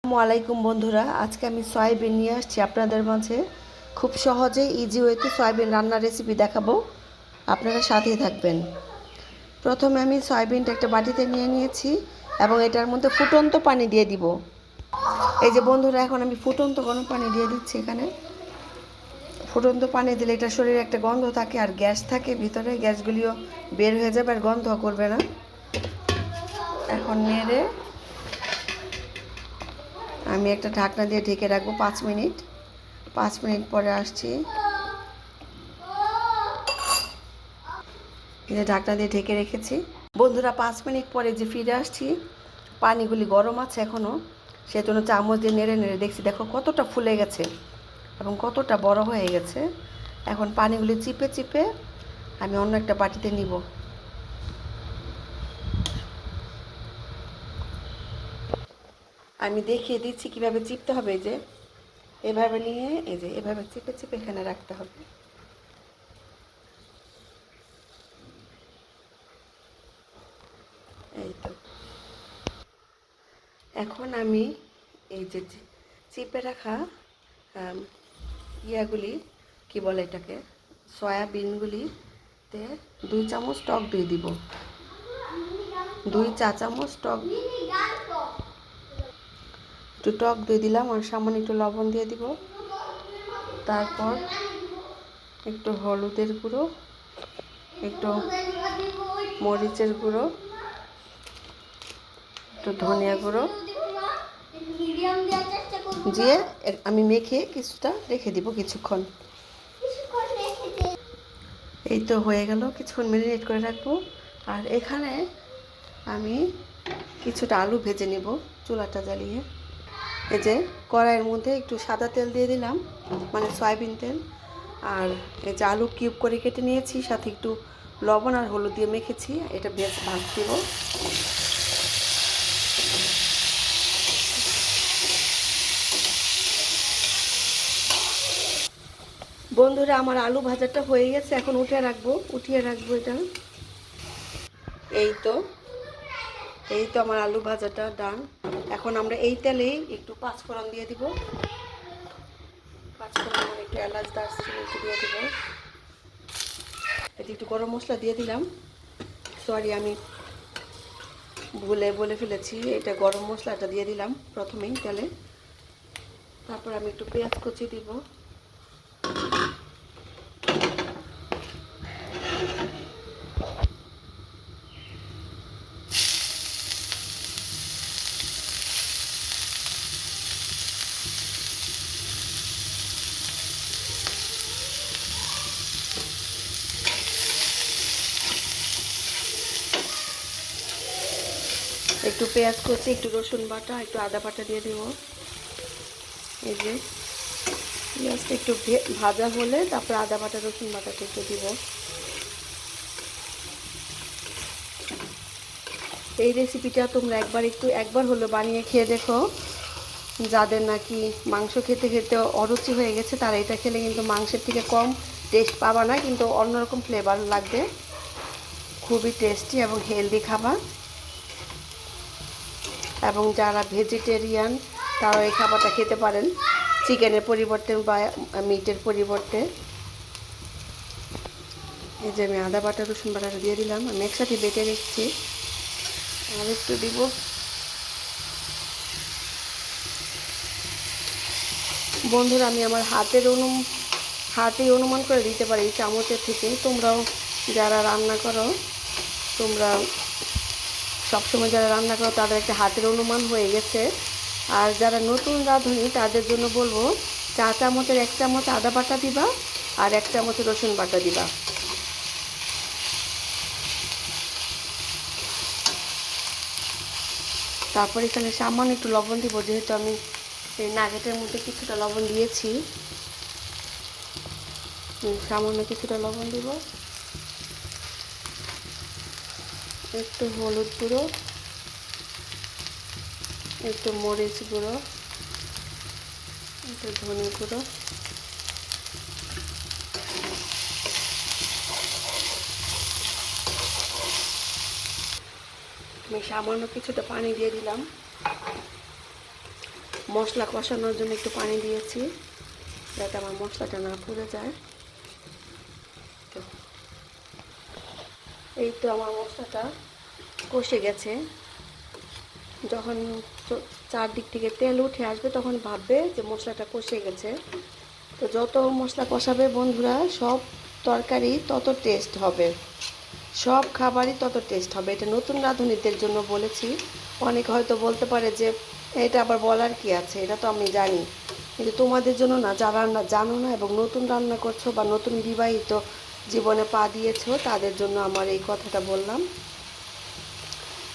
আসসালামাইকুম বন্ধুরা, আজকে আমি সয়াবিন নিয়ে আসছি আপনাদের মাঝে। খুব সহজে ইজি ওয়েতে সয়াবিন রান্নার রেসিপি দেখাবো, আপনারা সাথেই থাকবেন। প্রথমে আমি সয়াবিনটা একটা বাটিতে নিয়ে নিয়েছি এবং এটার মধ্যে ফুটন্ত পানি দিয়ে দিব। এই যে বন্ধুরা, এখন আমি ফুটন্ত গরম পানি দিয়ে দিচ্ছি। এখানে ফুটন্ত পানি দিলে এটা শরীরে একটা গন্ধ থাকে আর গ্যাস থাকে ভিতরে, গ্যাসগুলিও বের হয়ে যাবে আর গন্ধ করবে না। এখন নেড়ে আমি একটা ঢাকনা দিয়ে ঢেকে রাখবো 5 মিনিট। 5 মিনিট পরে আসছি। ঢাকনা দিয়ে ঢেকে রেখেছি বন্ধুরা। 5 মিনিট পরে যে ফিরে আসছি, পানিগুলি গরম আছে এখনও, সেজন্য চামচ দিয়ে নেড়ে নেড়ে দেখছি, দেখো কতটা ফুলে গেছে এবং কতটা বড় হয়ে গেছে। এখন পানিগুলি চিপে চিপে আমি অন্য একটা বাটিতে নিব। আমি দেখিয়ে দিচ্ছি কিভাবে চিপতে হবে। এই যে এভাবে নিয়ে এই যে এভাবে চিপে চিপে এখানে রাখতে হবে। এই তো, এখন আমি এই যে চিপে রাখা ইয়াগুলি কি বলে এটাকে, সয়াবিনগুলিতে 2 চামচ টক দই দিব। 2 চা চামচ টক, একটু টক দই দিলাম আর সামান্য একটু লবণ দিয়ে দিব। তারপর একটু হলুদের গুঁড়ো, একটু মরিচের গুঁড়ো, একটু ধনিয়া গুঁড়ো দিয়ে আমি মেখে কিছুটা রেখে দিব কিছুক্ষণ। এই তো হয়ে গেল, কিছুক্ষণ ম্যারিনেট করে রাখবো। আর এখানে আমি কিছুটা আলু ভেজে নেব চুলাটা জ্বালিয়ে। এই যে কড়াইয়ের মধ্যে একটু সাদা তেল দিয়ে দিলাম, মানে সয়াবিন তেল। আর এই যে আলু কিউব করে কেটে নিয়েছি, সাথে একটু লবণ আর হলুদ দিয়ে মেখেছি, এটা বেশ ভাজ দেব। বন্ধুরা, আমার আলু ভাজাটা হয়ে গেছে, এখন উঠিয়ে রাখবো এটা। এই তো আমার আলু ভাজাটা ডান। এখন আমরা এই তেলেই একটু পাঁচফোড়ন দিয়ে দিব। পাঁচফোড়ন মানে একটু এলাচ দারচিনি একটু দিয়ে দিব। এটি একটু গরম মশলা দিয়ে দিলাম। সরি, আমি ভুলে বলে ফেলেছি, এটা গরম মশলাটা দিয়ে দিলাম প্রথমেই তেলে। তারপর আমি একটু পেঁয়াজ কুচি দিব। একটু পেঁয়াজ কুচি, একটু রসুন বাটা, একটু আদা বাটা দিয়ে দেব। এই যে পেঁয়াজটা একটু ভাজা হলে তারপর আদা বাটা রসুন বাটাটা একটু দিব। এই রেসিপিটা তোমরা একবার হলো বানিয়ে খেয়ে দেখো। যাদের নাকি মাংস খেতে খেতে অরুচি হয়ে গেছে, তারা এটা খেলে কিন্তু মাংসের থেকে কম টেস্ট পাবা না, কিন্তু অন্যরকম ফ্লেভার লাগবে। খুবই টেস্টি এবং হেলদি খাবার। এবং যারা ভেজিটেরিয়ান তারাও এই খাবারটা খেতে পারেন চিকেনের পরিবর্তে বা মিটের পরিবর্তে। এই যে আমি আদা বাটা রসুন বাটাটা দিয়ে দিলাম, আমি একসাথে বেটে রেখেছি, আর একটু দিব। বন্ধুরা, আমি আমার হাতেই অনুমান করে দিতে পারি এই চামচের থেকে। তোমরাও যারা রান্না করো, তোমরা সবসময় যারা রান্না করো তাদের একটা হাতের অনুমান হয়ে গেছে। আর যারা নতুন রাঁধুনি তাদের জন্য বলবো, 1 চা চামচের 1 চামচ আদা বাটা দিবা আর 1 চামচ রসুন বাটা দিবা। তারপর এখানে সামান্য একটু লবণ দিব, যেহেতু আমি এই নাগেটের মধ্যে কিছুটা লবণ দিয়েছি। সামান্য কিছুটা লবণ দিব, একটু হলুদ গুঁড়ো, একটু মরিচ গুঁড়ো, একটু ধনে গুঁড়ো, আমি সামান্য কিছুটা পানি দিয়ে দিলাম। মশলা কষানোর জন্য একটু পানি দিয়েছি, যাতে আমার মশলাটা না পুড়ে যায়। তো এই তো আমার মশলাটা কষে গেছে। যখন চারদিক থেকে তেল উঠে আসবে তখন ভাববে যে মশলাটা কষে গেছে। তো যত মশলা কষাবে বন্ধুরা, সব তরকারি তত টেস্ট হবে, সব খাবারই তত টেস্ট হবে। এটা নতুন রাঁধুনিদের জন্য বলেছি। অনেকে হয়তো বলতে পারে যে এটা আবার বলার কি আছে, এটা তো আমি জানি, কিন্তু তোমাদের জন্য না, যারা রান্না জানো না এবং নতুন রান্না করছো বা নতুন বিবাহিত জীবনে পা দিয়েছো, তাদের জন্য আমার এই কথাটা বললাম।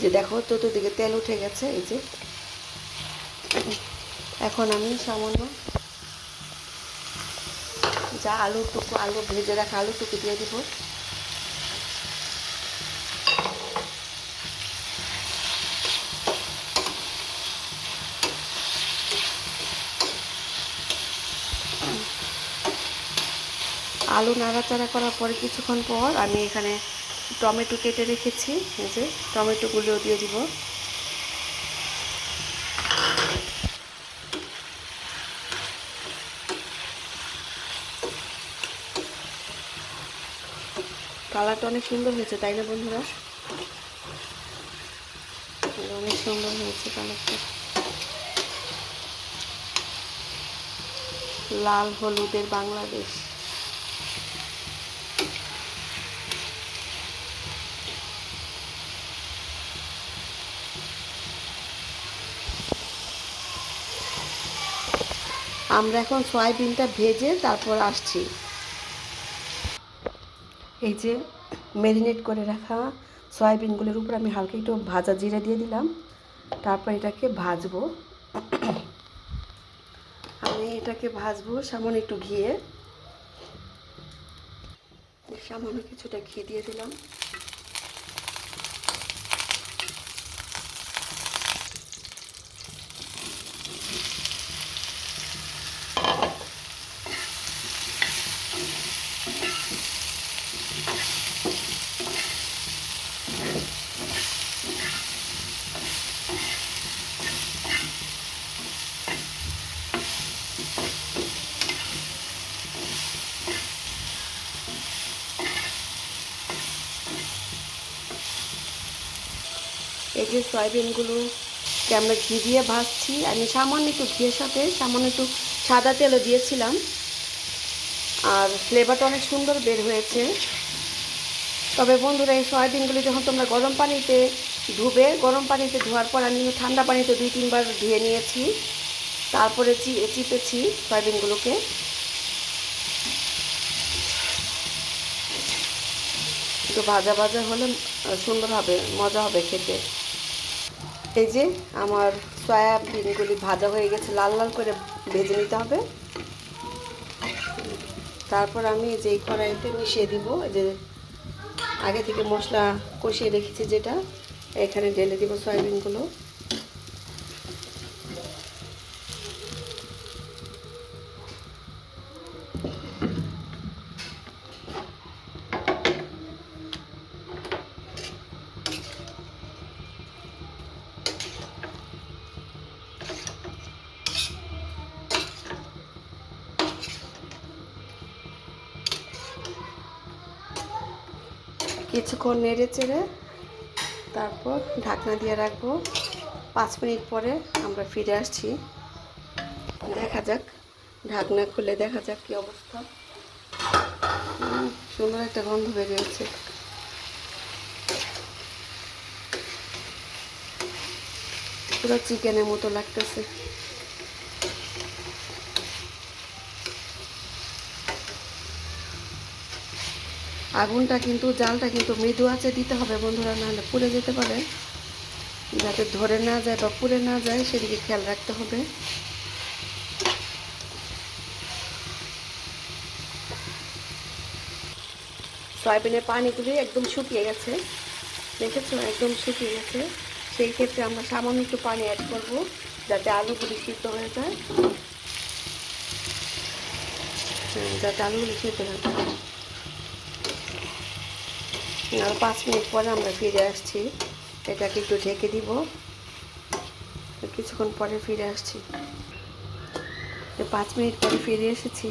যে দেখো চতুর্দিকে তেল উঠে গেছে, এই যে এখন আমি সামান্য যা আলু ভেজে রাখা আলুটুকু দিয়ে দিব। আলু নাড়াচাড়া করার পরে কিছুক্ষণ পর আমি এখানে টমেটো কেটে রেখেছি, এই যে টমেটোগুলোও দিয়ে দিব। কালারটা অনেক সুন্দর হয়েছে, তাই না বন্ধুরা? অনেক সুন্দর হয়েছে কালারটা, লাল হলুদের বাংলাদেশ। আমরা এখন সয়াবিনটা ভেজে তারপর আসছি। এই যে ম্যারিনেট করে রাখা সয়াবিনগুলোর উপর আমি হালকা একটু ভাজা জিরা দিয়ে দিলাম। তারপর এটাকে ভাজবো। আমি এটাকে ভাজবো সামান্য একটু ঘিয়ে, সামান্য কিছুটা ঘি দিয়ে দিলাম। এই যে সয়াবিনগুলোকে আমরা ঘি দিয়ে ভাজছি, আমি সামান্য একটু ঘিয়ের সাথে সামান্য একটু সাদা তেলও দিয়েছিলাম, আর ফ্লেভারটা অনেক সুন্দর বের হয়েছে। তবে বন্ধুরা, এই সয়াবিনগুলি যখন তোমরা গরম পানিতে ধুবে, গরম পানিতে ধোয়ার পর আমি ঠান্ডা পানিতে 2-3 বার ধুয়ে নিয়েছি, তারপরে চিপেছি সয়াবিনগুলোকে। একটু ভাজা ভাজা হলে সুন্দর হবে, মজা হবে খেতে। এই যে আমার সয়াবিনগুলি ভাজা হয়ে গেছে, লাল লাল করে ভেজে নিতে হবে। তারপর আমি যেই কড়াইতে মিশিয়ে দিব, যে আগে থেকে মশলা কষিয়ে রেখেছি যেটা, এখানে ঢেলে দিব সয়াবিনগুলো। কিছুক্ষণ নেড়ে চেড়ে তারপর ঢাকনা দিয়ে রাখবো। 5 মিনিট পরে আমরা ফিরে আসছি। দেখা যাক, ঢাকনা খুলে দেখা যাক কি অবস্থা। সুন্দর একটা গন্ধ বেরিয়েছে। পুরো চিকেনের মতো লাগতেছে। আগুনটা কিন্তু, জালটা কিন্তু মৃদু আঁচে দিতে হবে বন্ধুরা, নাহলে পুড়ে যেতে পারে। যাতে ধরে না যায় বা পুড়ে না যায় সেদিকে খেয়াল রাখতে হবে। সয়াবিনের পানিগুলি একদম শুকিয়ে গেছে, দেখেছো, একদম শুকিয়ে গেছে। সেই ক্ষেত্রে আমরা সামান্য একটু পানি অ্যাড করব, যাতে আলুগুলি সিদ্ধ হয়ে যায়। যাতে আলুগুলি সিদ্ধ হয়ে যায়। আর 5 মিনিট পরে আমরা ফিরে আসছি। এটাকে একটু ঢেকে দিব। তো কিছুক্ষণ পরে ফিরে আসছি। 5 মিনিট পরে ফিরে এসেছি।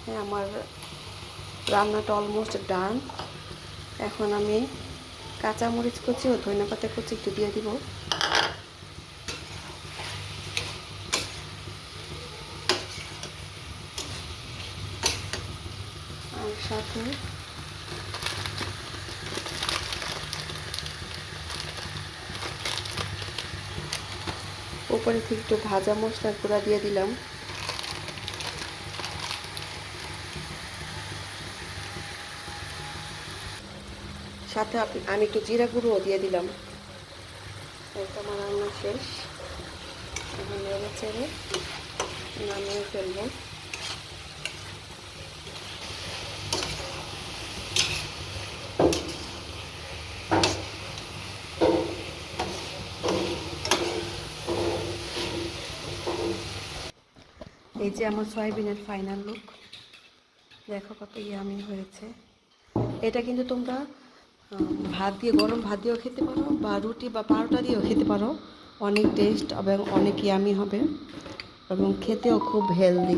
হ্যাঁ, আমার রান্নাটা অলমোস্ট ডান। এখন আমি কাঁচামরিচ কুচি ও ধনেপাতা কুচি একটু দিয়ে দিব। আর সাথে উপরে থেকে একটু ভাজা মশলার গুঁড়া দিয়ে দিলাম। সাথে আমি একটু জিরা গুঁড়োও দিয়ে দিলাম। এটা আমার রান্না শেষ। এখন নেড়ে চেড়ে নামিয়ে ফেলবো। এই যে আমার সয়াবিনের ফাইনাল লুক, দেখো কত ইয়ামি হয়েছে। এটা কিন্তু তোমরা ভাত দিয়ে, গরম ভাত দিয়েও খেতে পারো বা রুটি বা পারোটা দিয়েও খেতে পারো। অনেক টেস্ট এবং অনেক ইয়ামি হবে এবং খেতেও খুব হেলদি।